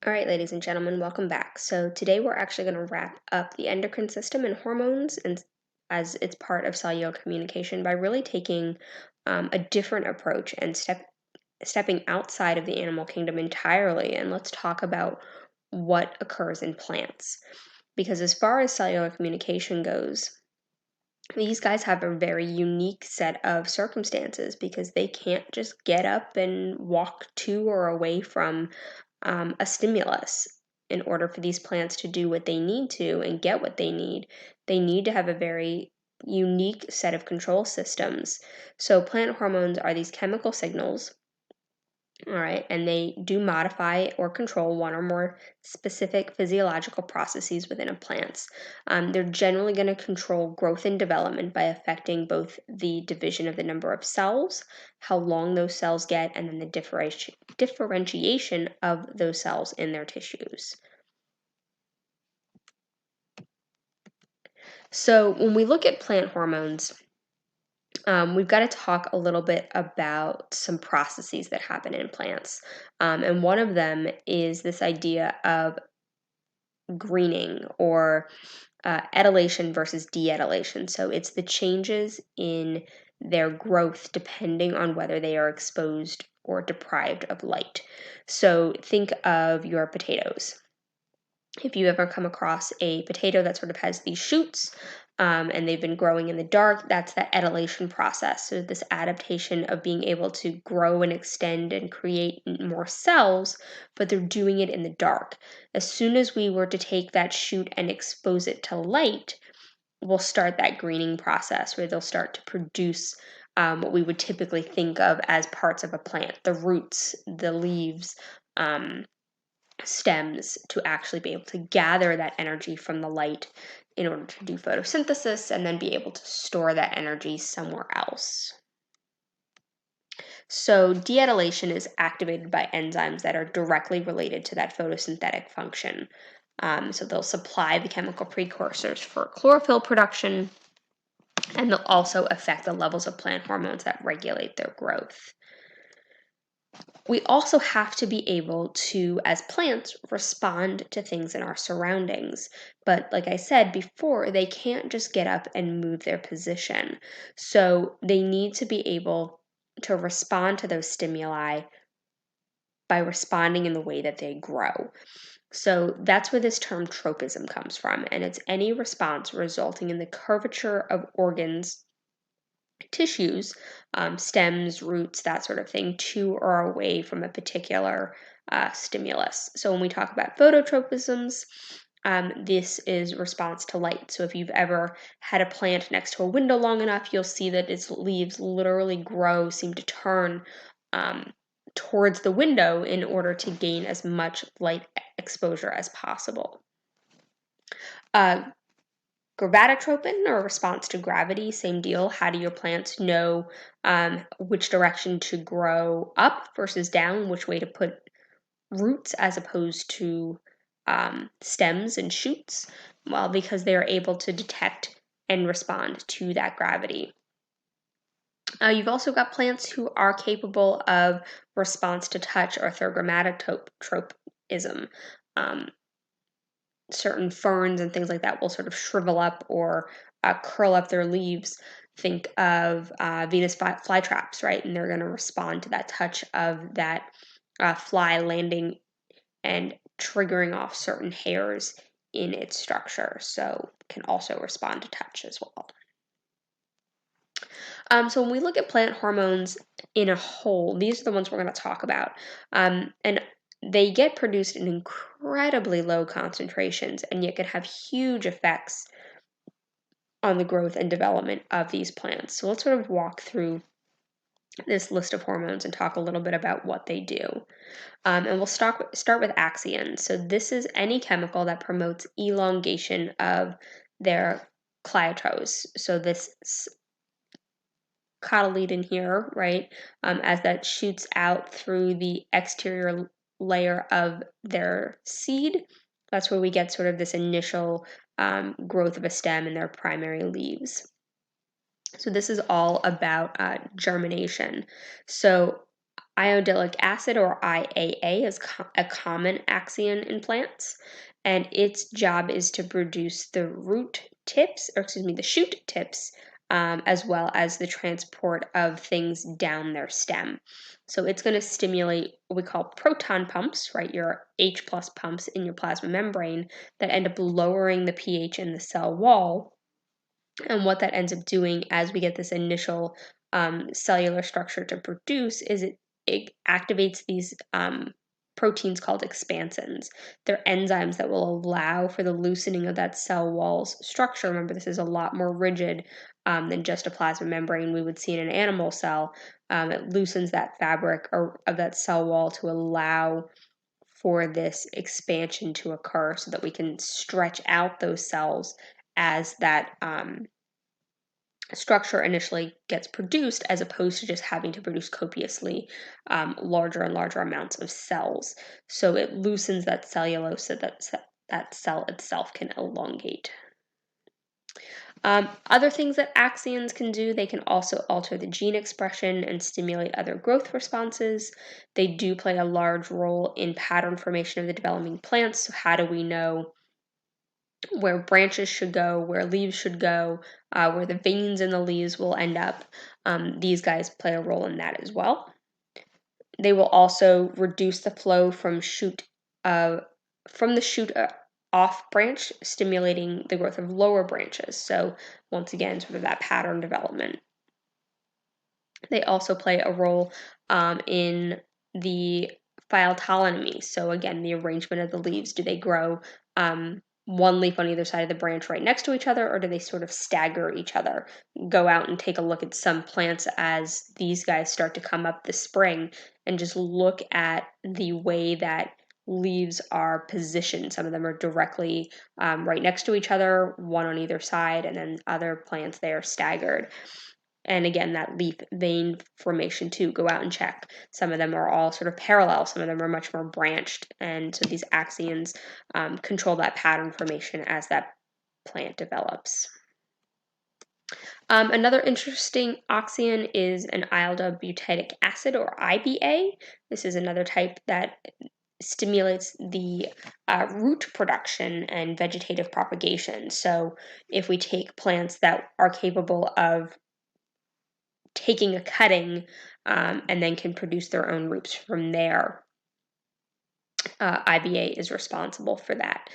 All right, ladies and gentlemen, welcome back. So today we're actually going to wrap up the endocrine system and hormones and as it's part of cellular communication by really taking a different approach and stepping outside of the animal kingdom entirely. And let's talk about what occurs in plants. Because as far as cellular communication goes, these guys have a very unique set of circumstances because they can't just get up and walk to or away from a stimulus. In order for these plants to do what they need to and get what they need to have a very unique set of control systems. So, plant hormones are these chemical signals, all right, and they do modify or control one or more specific physiological processes within a plant. They're generally going to control growth and development by affecting both the division of the number of cells, how long those cells get, and then the differentiation of those cells in their tissues. So, when we look at plant hormones, we've got to talk a little bit about some processes that happen in plants. And one of them is this idea of greening or etylation versus deetylation. So it's the changes in their growth depending on whether they are exposed or deprived of light. So think of your potatoes. If you ever come across a potato that sort of has these shoots and they've been growing in the dark, that's that etylation process. So, this adaptation of being able to grow and extend and create more cells, but they're doing it in the dark. As soon as we were to take that shoot and expose it to light, we'll start that greening process where they'll start to produce what we would typically think of as parts of a plant, the roots, the leaves. Stems to actually be able to gather that energy from the light in order to do photosynthesis and then be able to store that energy somewhere else. So, deetylation is activated by enzymes that are directly related to that photosynthetic function. So, they'll supply the chemical precursors for chlorophyll production, and they'll also affect the levels of plant hormones that regulate their growth. We also have to be able to, as plants, respond to things in our surroundings. But like I said before, they can't just get up and move their position. So they need to be able to respond to those stimuli by responding in the way that they grow. So that's where this term tropism comes from. And it's any response resulting in the curvature of organs, tissues, stems, roots, that sort of thing, to or away from a particular stimulus. So when we talk about phototropisms, this is response to light. So if you've ever had a plant next to a window long enough, you'll see that its leaves literally grow, seem to turn towards the window in order to gain as much light exposure as possible. Gravitatropin, or response to gravity, same deal. How do your plants know which direction to grow up versus down, which way to put roots as opposed to stems and shoots? Well, because they are able to detect and respond to that gravity. You've also got plants who are capable of response to touch or tropism. Certain ferns and things like that will sort of shrivel up or curl up their leaves. Think of Venus flytraps, right? And they're going to respond to that touch of that fly landing and triggering off certain hairs in its structure. So can also respond to touch as well. So when we look at plant hormones in a whole, these are the ones we're going to talk about. And they get produced in incredibly low concentrations and yet can have huge effects on the growth and development of these plants. So let's sort of walk through this list of hormones and talk a little bit about what they do. And we'll start with axiones. So this is any chemical that promotes elongation of their clitose. So this cotyledon here, right, as that shoots out through the exterior layer of their seed. That's where we get sort of this initial growth of a stem in their primary leaves. So this is all about germination. So Iodilic acid, or IAA, is a common axion in plants, and its job is to produce the the shoot tips, as well as the transport of things down their stem. So it's going to stimulate what we call proton pumps, right? Your H plus pumps in your plasma membrane that end up lowering the pH in the cell wall. And what that ends up doing as we get this initial cellular structure to produce is it activates these proteins called expansins. They're enzymes that will allow for the loosening of that cell wall's structure. Remember, this is a lot more rigid than just a plasma membrane we would see in an animal cell. It loosens that fabric of that cell wall to allow for this expansion to occur so that we can stretch out those cells as that structure initially gets produced, as opposed to just having to produce copiously larger and larger amounts of cells. So it loosens that cellulose so that that cell itself can elongate. Other things that axions can do, they can also alter the gene expression and stimulate other growth responses. They do play a large role in pattern formation of the developing plants. So how do we know where branches should go, where leaves should go, where the veins in the leaves will end up? These guys play a role in that as well. They will also reduce the flow from the shoot off branch, stimulating the growth of lower branches. So once again, sort of that pattern development. They also play a role in the phytonomy. So again, the arrangement of the leaves. Do they grow one leaf on either side of the branch right next to each other, or do they sort of stagger each other? Go out and take a look at some plants as these guys start to come up this spring, and just look at the way that leaves are positioned. Some of them are directly right next to each other, one on either side, and then other plants, they are staggered. And again, that leaf vein formation too, go out and check. Some of them are all sort of parallel, some of them are much more branched, and so these axions control that pattern formation as that plant develops. Another interesting axion is an aldehydic acid, or IBA. This is another type that stimulates the root production and vegetative propagation. So if we take plants that are capable of taking a cutting and then can produce their own roots from there, IBA is responsible for that.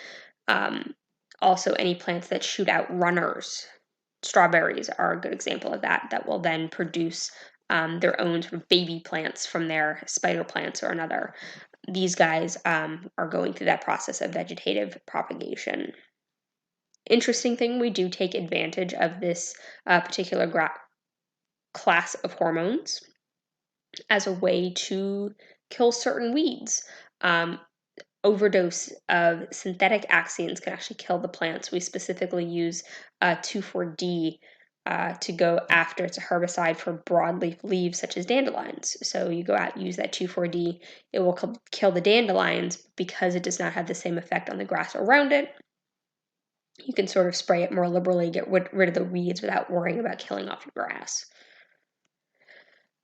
Also, any plants that shoot out runners, strawberries are a good example of that, that will then produce their own sort of baby plants from their spider plants or another. These guys are going through that process of vegetative propagation. Interesting thing, we do take advantage of this particular class of hormones as a way to kill certain weeds. Overdose of synthetic axions can actually kill the plants. We specifically use 2,4-D to go after. It's a herbicide for broadleaf leaves such as dandelions. So you go out and use that 2,4-D. It will kill the dandelions because it does not have the same effect on the grass around it. You can sort of spray it more liberally, get rid of the weeds without worrying about killing off your grass.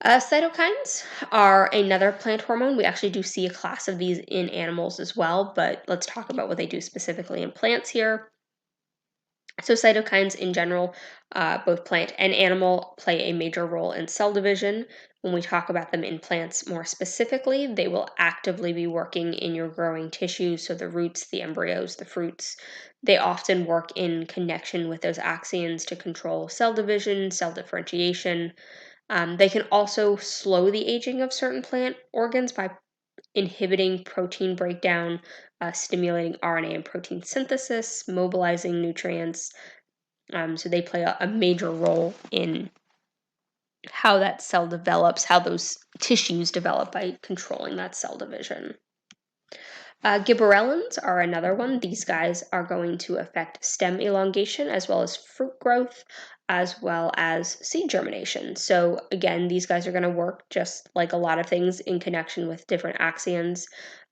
Cytokines are another plant hormone. We actually do see a class of these in animals as well, but let's talk about what they do specifically in plants here. So cytokines in general, both plant and animal, play a major role in cell division. When we talk about them in plants more specifically, they will actively be working in your growing tissue, so the roots, the embryos, the fruits. They often work in connection with those axions to control cell division, cell differentiation. They can also slow the aging of certain plant organs by inhibiting protein breakdown, stimulating RNA and protein synthesis, mobilizing nutrients. So they play a major role in how that cell develops, how those tissues develop by controlling that cell division. Gibberellins are another one. These guys are going to affect stem elongation as well as fruit growth, as well as seed germination. So again, these guys are going to work just like a lot of things in connection with different axions,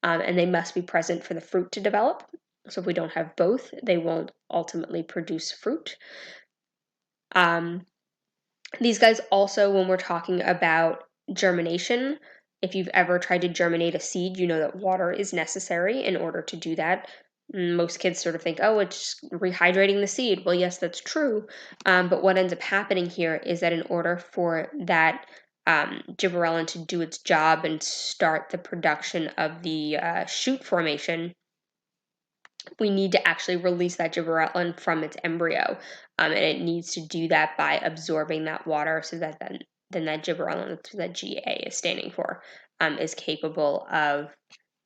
and they must be present for the fruit to develop. So if we don't have both, they won't ultimately produce fruit. These guys also, when we're talking about germination, If you've ever tried to germinate a seed, you know that water is necessary in order to do that. Most kids sort of think, oh, it's rehydrating the seed. Well, yes, that's true. But what ends up happening here is that in order for that gibberellin to do its job and start the production of the shoot formation, we need to actually release that gibberellin from its embryo. And it needs to do that by absorbing that water so that then that gibberellin, that's what that GA is standing for, is capable of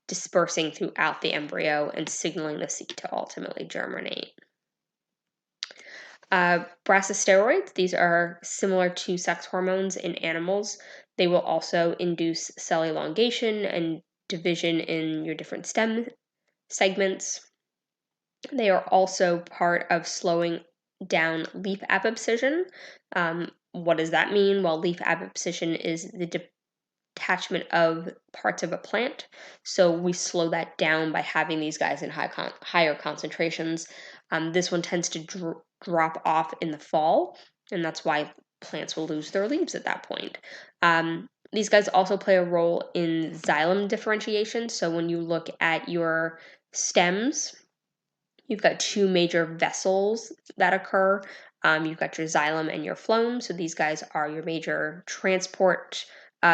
dispersing throughout the embryo and signaling the seed to ultimately germinate. Brassosteroids, these are similar to sex hormones in animals. They will also induce cell elongation and division in your different stem segments. They are also part of slowing down leaf apoptosis. What does that mean? Well, leaf apoptosis is the detachment of parts of a plant. So we slow that down by having these guys in higher concentrations. This one tends to drop off in the fall, and that's why plants will lose their leaves at that point. These guys also play a role in xylem differentiation. So when you look at your stems, you've got two major vessels that occur. You've got your xylem and your phloem. So these guys are your major transport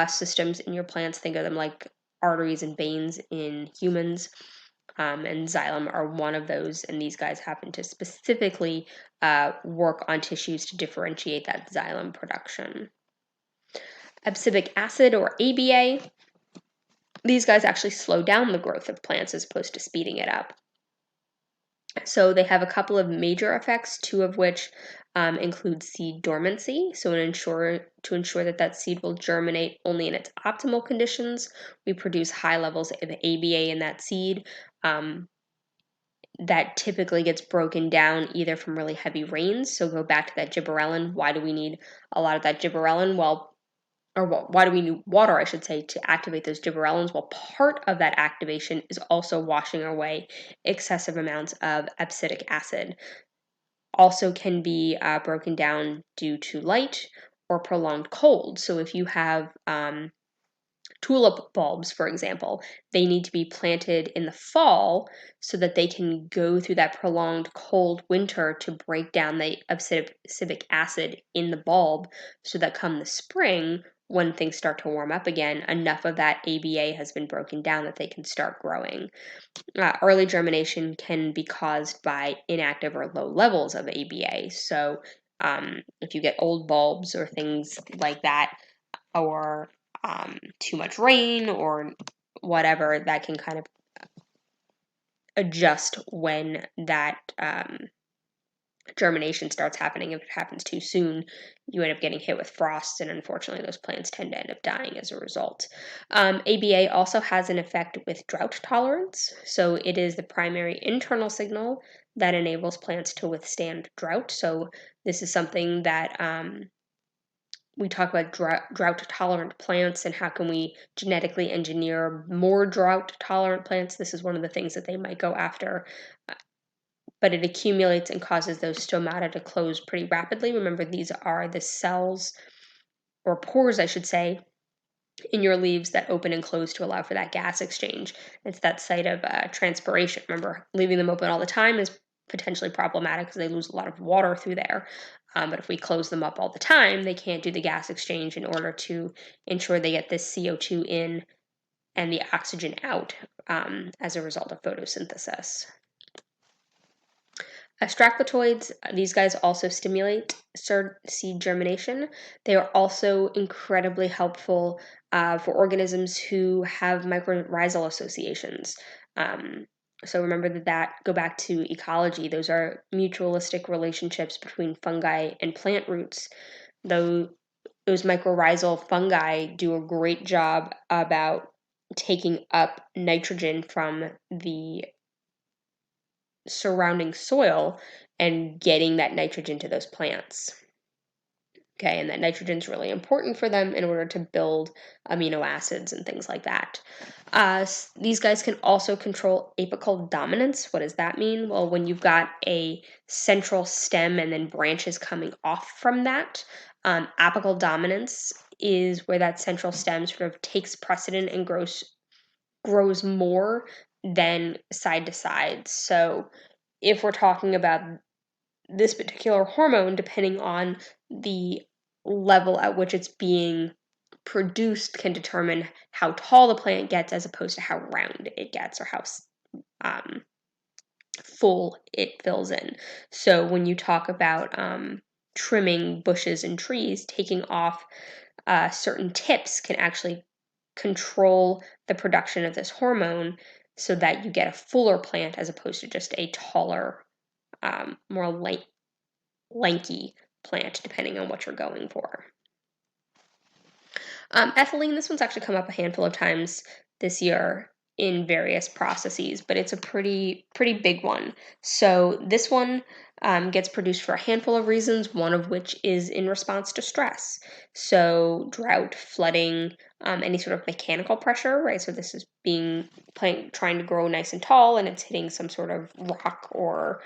systems in your plants. Think of them like arteries and veins in humans. And xylem are one of those. And these guys happen to specifically work on tissues to differentiate that xylem production. Abscissic acid, or ABA, these guys actually slow down the growth of plants as opposed to speeding it up. So they have a couple of major effects, two of which include seed dormancy. So to ensure that that seed will germinate only in its optimal conditions, we produce high levels of ABA in that seed. That typically gets broken down either from really heavy rains. So go back to that gibberellin. Why do we need a lot of that gibberellin? Why do we need water, I should say, to activate those gibberellins? Well, part of that activation is also washing away excessive amounts of abscissic acid. Also can be broken down due to light or prolonged cold. So if you have tulip bulbs, for example, they need to be planted in the fall so that they can go through that prolonged cold winter to break down the abscissic acid in the bulb, so that come the spring, when things start to warm up again, enough of that ABA has been broken down that they can start growing. Early germination can be caused by inactive or low levels of ABA. So if you get old bulbs or things like that, or too much rain or whatever, that can kind of adjust when that germination starts happening. If it happens too soon, you end up getting hit with frosts, and unfortunately those plants tend to end up dying as a result. ABA also has an effect with drought tolerance. So it is the primary internal signal that enables plants to withstand drought. So this is something that we talk about drought tolerant plants and how can we genetically engineer more drought tolerant plants. This is one of the things that they might go after, but it accumulates and causes those stomata to close pretty rapidly. Remember, these are the cells, or pores I should say, in your leaves that open and close to allow for that gas exchange. It's that site of transpiration. Remember, leaving them open all the time is potentially problematic because they lose a lot of water through there. But if we close them up all the time, they can't do the gas exchange in order to ensure they get this CO2 in and the oxygen out as a result of photosynthesis. Astractoids, these guys also stimulate seed germination. They are also incredibly helpful for organisms who have mycorrhizal associations. So remember that go back to ecology. Those are mutualistic relationships between fungi and plant roots. Though those mycorrhizal fungi do a great job about taking up nitrogen from the surrounding soil and getting that nitrogen to those plants. Okay, and that nitrogen is really important for them in order to build amino acids and things like that. These guys can also control apical dominance. What does that mean? Well, when you've got a central stem and then branches coming off from that, apical dominance is where that central stem sort of takes precedent and grows more than side to side. So if we're talking about this particular hormone, depending on the level at which it's being produced, can determine how tall the plant gets as opposed to how round it gets or how full it fills in. So when you talk about trimming bushes and trees, taking off certain tips can actually control the production of this hormone so that you get a fuller plant as opposed to just a taller, more lanky plant, depending on what you're going for. Ethylene, this one's actually come up a handful of times this year in various processes, but it's a pretty big one. So this one gets produced for a handful of reasons, one of which is in response to stress. So drought, flooding, any sort of mechanical pressure, right? So this is trying to grow nice and tall, and it's hitting some sort of rock or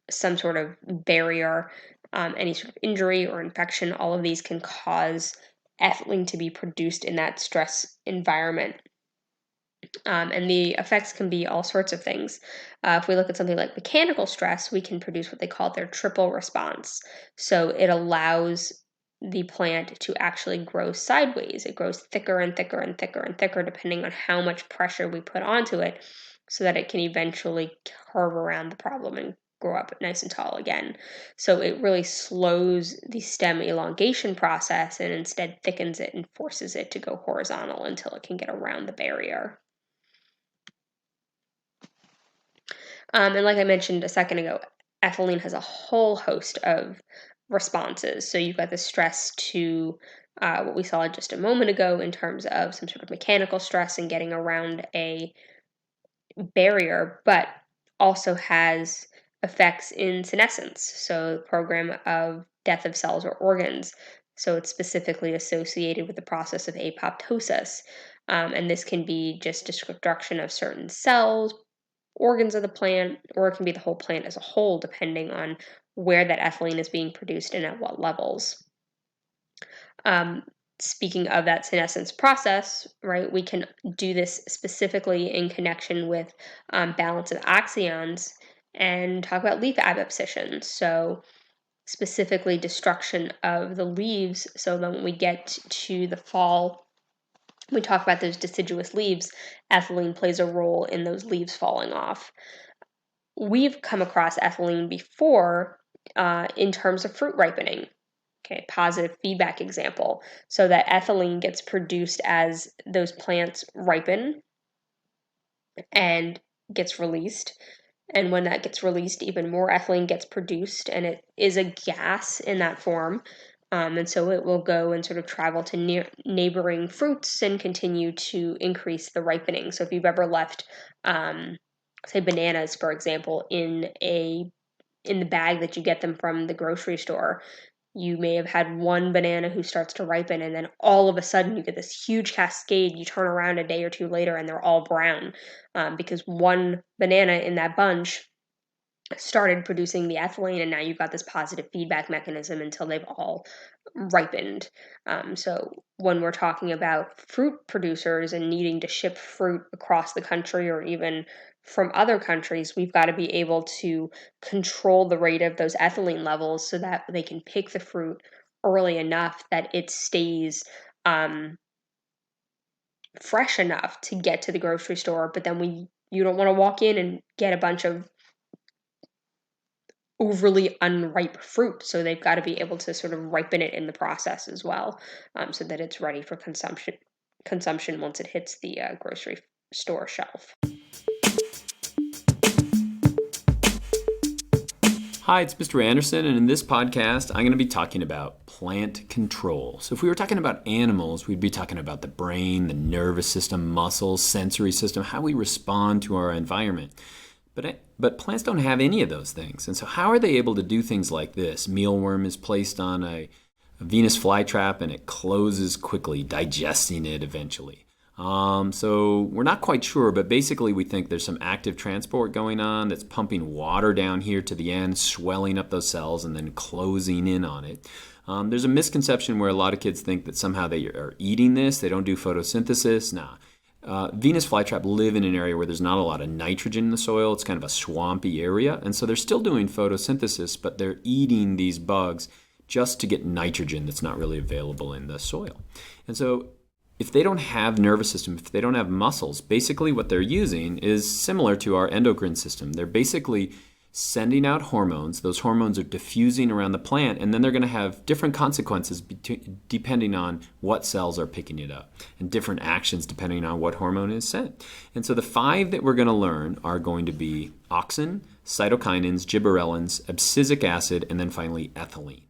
some sort of barrier, any sort of injury or infection. All of these can cause ethylene to be produced in that stress environment. And the effects can be all sorts of things. If we look at something like mechanical stress, we can produce what they call their triple response. So it allows the plant to actually grow sideways. It grows thicker and thicker and thicker and thicker depending on how much pressure we put onto it so that it can eventually curve around the problem and grow up nice and tall again. So it really slows the stem elongation process and instead thickens it and forces it to go horizontal until it can get around the barrier. And like I mentioned a second ago, ethylene has a whole host of responses. So you've got the stress to what we saw just a moment ago in terms of some sort of mechanical stress and getting around a barrier, but also has effects in senescence, so the program of death of cells or organs. So it's specifically associated with the process of apoptosis. And this can be just destruction of certain cells, organs of the plant, or it can be the whole plant as a whole, depending on where that ethylene is being produced and at what levels. Speaking of that senescence process, right, we can do this specifically in connection with balance of axions and talk about leaf abscission. So specifically destruction of the leaves, so then when we get to the fall, we talk about those deciduous leaves, ethylene plays a role in those leaves falling off. We've come across ethylene before in terms of fruit ripening. Okay, positive feedback example. So that ethylene gets produced as those plants ripen and gets released. And when that gets released, even more ethylene gets produced, and it is a gas in that form. And so it will go and sort of travel to neighboring fruits and continue to increase the ripening. So if you've ever left, say, bananas, for example, in the bag that you get them from the grocery store, you may have had one banana who starts to ripen, and then all of a sudden you get this huge cascade. You turn around a day or two later and they're all brown because one banana in that bunch started producing the ethylene, and now you've got this positive feedback mechanism until they've all ripened. So when we're talking about fruit producers and needing to ship fruit across the country or even from other countries, we've got to be able to control the rate of those ethylene levels so that they can pick the fruit early enough that it stays fresh enough to get to the grocery store. But then you don't want to walk in and get a bunch of overly unripe fruit, so they've got to be able to sort of ripen it in the process as well, so that it's ready for consumption once it hits the grocery store shelf. Hi, it's Mr. Anderson, and in this podcast, I'm going to be talking about plant control. So if we were talking about animals, we'd be talking about the brain, the nervous system, muscles, sensory system, how we respond to our environment. But plants don't have any of those things. And so how are they able to do things like this? Mealworm is placed on a Venus flytrap and it closes quickly, digesting it eventually. So we're not quite sure, but basically we think there's some active transport going on that's pumping water down here to the end, swelling up those cells, and then closing in on it. There's a misconception where a lot of kids think that somehow they are eating this. They don't do photosynthesis. Nah. Venus flytrap live in an area where there's not a lot of nitrogen in the soil. It's kind of a swampy area. And so they're still doing photosynthesis, but they're eating these bugs just to get nitrogen that's not really available in the soil. And so if they don't have nervous system, if they don't have muscles, basically what they're using is similar to our endocrine system. They're basically sending out hormones. Those hormones are diffusing around the plant, and then they're going to have different consequences depending on what cells are picking it up, and different actions depending on what hormone is sent. And so the 5 that we're going to learn are going to be auxin, cytokinins, gibberellins, abscisic acid, and then finally ethylene.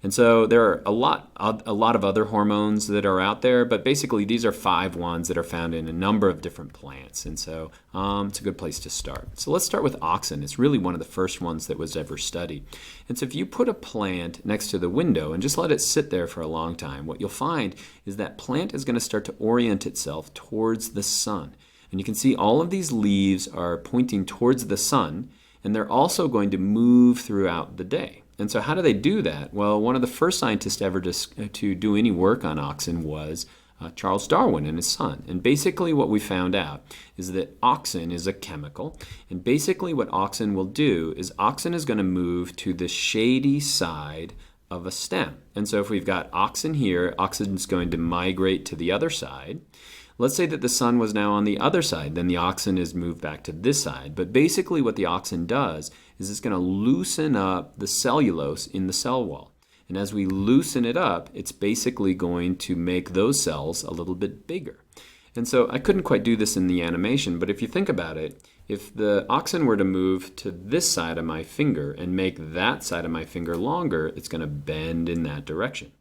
And so there are a lot of other hormones that are out there, but basically these are 5 ones that are found in a number of different plants. And so it's a good place to start. So let's start with auxin. It's really one of the first ones that was ever studied. And so if you put a plant next to the window and just let it sit there for a long time, what you'll find is that plant is going to start to orient itself towards the sun. And you can see all of these leaves are pointing towards the sun, and they're also going to move throughout the day. And so how do they do that? Well, one of the first scientists ever to do any work on auxin was Charles Darwin and his son. And basically what we found out is that auxin is a chemical. And basically what auxin will do is auxin is going to move to the shady side of a stem. And so if we've got auxin here, auxin is going to migrate to the other side. Let's say that the sun was now on the other side, then the auxin is moved back to this side. But basically what the auxin does is it's going to loosen up the cellulose in the cell wall. And as we loosen it up, it's basically going to make those cells a little bit bigger. And so I couldn't quite do this in the animation, but if you think about it, if the auxin were to move to this side of my finger and make that side of my finger longer, it's going to bend in that direction.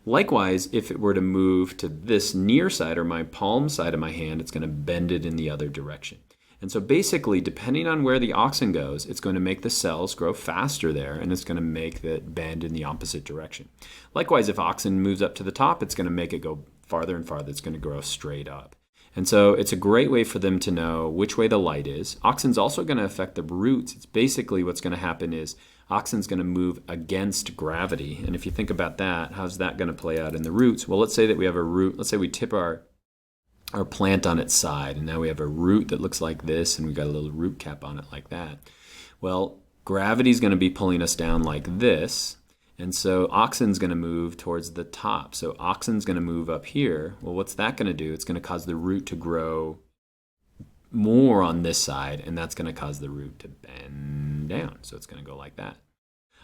Likewise, if it were to move to this near side or my palm side of my hand, it's going to bend it in the other direction. And so basically, depending on where the auxin goes, it's going to make the cells grow faster there, and it's going to make it bend in the opposite direction. Likewise, if auxin moves up to the top, it's going to make it go farther and farther. It's going to grow straight up. And so it's a great way for them to know which way the light is. Auxin's also going to affect the roots. It's basically what's going to happen is auxin's going to move against gravity. And if you think about that, how's that going to play out in the roots? Well, let's say that we have a root. Let's say we tip our plant on its side, and now we have a root that looks like this, and we've got a little root cap on it like that. Well, gravity's going to be pulling us down like this, and so auxin's going to move towards the top. So auxin's going to move up here. Well, what's that going to do? It's going to cause the root to grow more on this side, and that's going to cause the root to bend down. So it's going to go like that.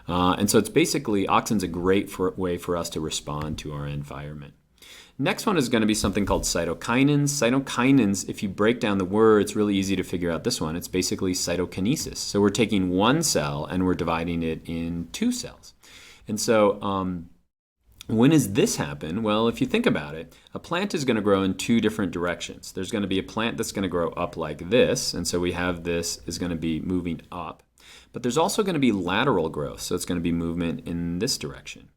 And so it's basically, auxin's a great way for us to respond to our environment. Next one is going to be something called cytokinins. Cytokinins, if you break down the word, it's really easy to figure out this one. It's basically cytokinesis. So we're taking one cell and we're dividing it in 2 cells. And so when does this happen? Well, if you think about it, a plant is going to grow in 2 different directions. There's going to be a plant that's going to grow up like this, and so we have this is going to be moving up. But there's also going to be lateral growth, so it's going to be movement in this direction.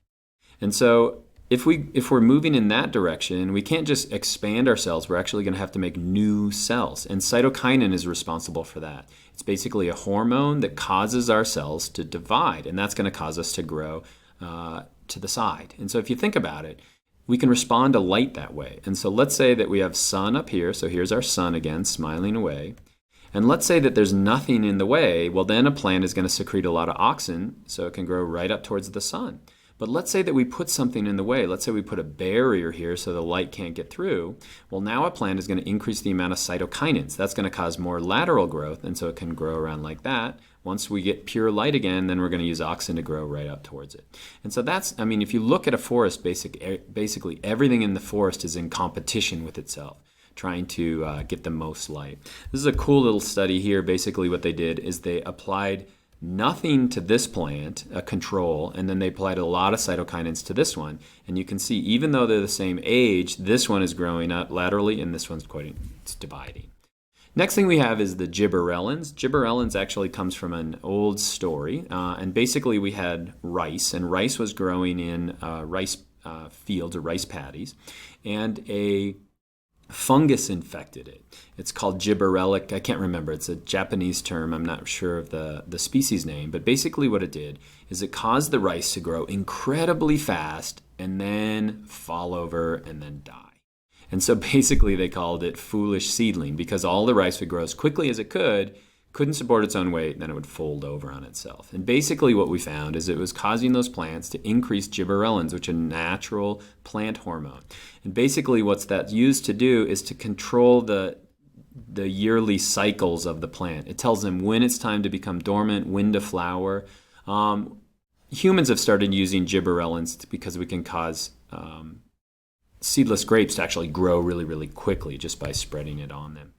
And so if we're moving in that direction, we can't just expand our cells. We're actually going to have to make new cells. And cytokinin is responsible for that. It's basically a hormone that causes our cells to divide, and that's going to cause us to grow to the side. And so if you think about it, we can respond to light that way. And so let's say that we have sun up here. So here's our sun again, smiling away. And let's say that there's nothing in the way. Well, then a plant is going to secrete a lot of auxin, so it can grow right up towards the sun. But let's say that we put something in the way. Let's say we put a barrier here so the light can't get through. Well, now a plant is going to increase the amount of cytokinins. That's going to cause more lateral growth, and so it can grow around like that. Once we get pure light again, then we're going to use auxin to grow right up towards it. And so that's, I mean, if you look at a forest, basically everything in the forest is in competition with itself, trying to get the most light. This is a cool little study here. Basically what they did is they applied nothing to this plant, a control, and then they applied a lot of cytokinins to this one. And you can see, even though they're the same age, this one is growing up laterally and this one's it's dividing. Next thing we have is the gibberellins. Gibberellins actually comes from an old story. And basically we had rice, and rice was growing in rice fields or rice paddies. And a fungus infected it. It's called gibberellic. I can't remember. It's a Japanese term. I'm not sure of the species name. But basically what it did is it caused the rice to grow incredibly fast and then fall over and then die. And so basically they called it foolish seedling because all the rice would grow as quickly as it couldn't support its own weight, and then it would fold over on itself. And basically what we found is it was causing those plants to increase gibberellins, which are a natural plant hormone. And basically what that's used to do is to control the yearly cycles of the plant. It tells them when it's time to become dormant, when to flower. Humans have started using gibberellins because we can cause seedless grapes to actually grow really, really quickly just by spreading it on them.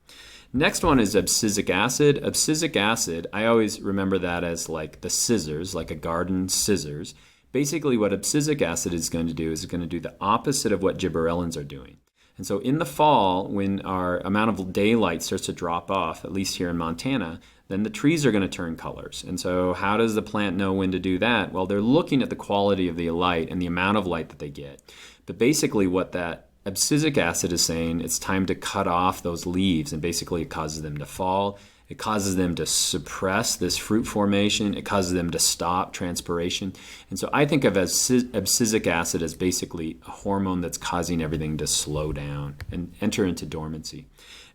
Next one is abscisic acid. Abscisic acid, I always remember that as like the scissors, like a garden scissors. Basically what abscisic acid is going to do is it's going to do the opposite of what gibberellins are doing. And so in the fall, when our amount of daylight starts to drop off, at least here in Montana, then the trees are going to turn colors. And so how does the plant know when to do that? Well, they're looking at the quality of the light and the amount of light that they get. But basically what that abscisic acid is saying, it's time to cut off those leaves, and basically it causes them to fall. It causes them to suppress this fruit formation. It causes them to stop transpiration. And so I think of abscisic acid as basically a hormone that's causing everything to slow down and enter into dormancy.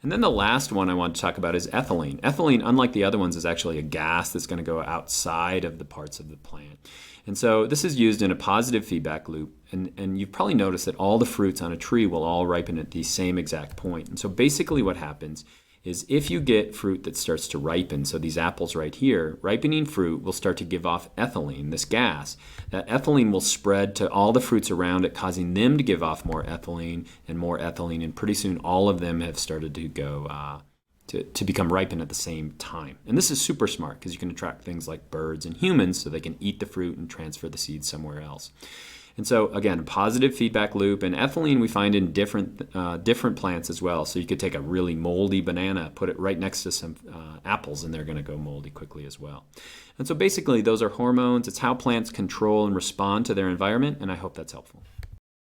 And then the last one I want to talk about is ethylene. Ethylene, unlike the other ones, is actually a gas that's going to go outside of the parts of the plant. And so this is used in a positive feedback loop. And you've probably noticed that all the fruits on a tree will all ripen at the same exact point. And so basically what happens is if you get fruit that starts to ripen, so these apples right here, ripening fruit will start to give off ethylene, this gas. That ethylene will spread to all the fruits around it, causing them to give off more ethylene, and pretty soon all of them have started to go to become ripen at the same time. And this is super smart because you can attract things like birds and humans so they can eat the fruit and transfer the seeds somewhere else. And so again, positive feedback loop, and ethylene we find in different plants as well. So you could take a really moldy banana, put it right next to some apples, and they're going to go moldy quickly as well. And so basically those are hormones. It's how plants control and respond to their environment, and I hope that's helpful.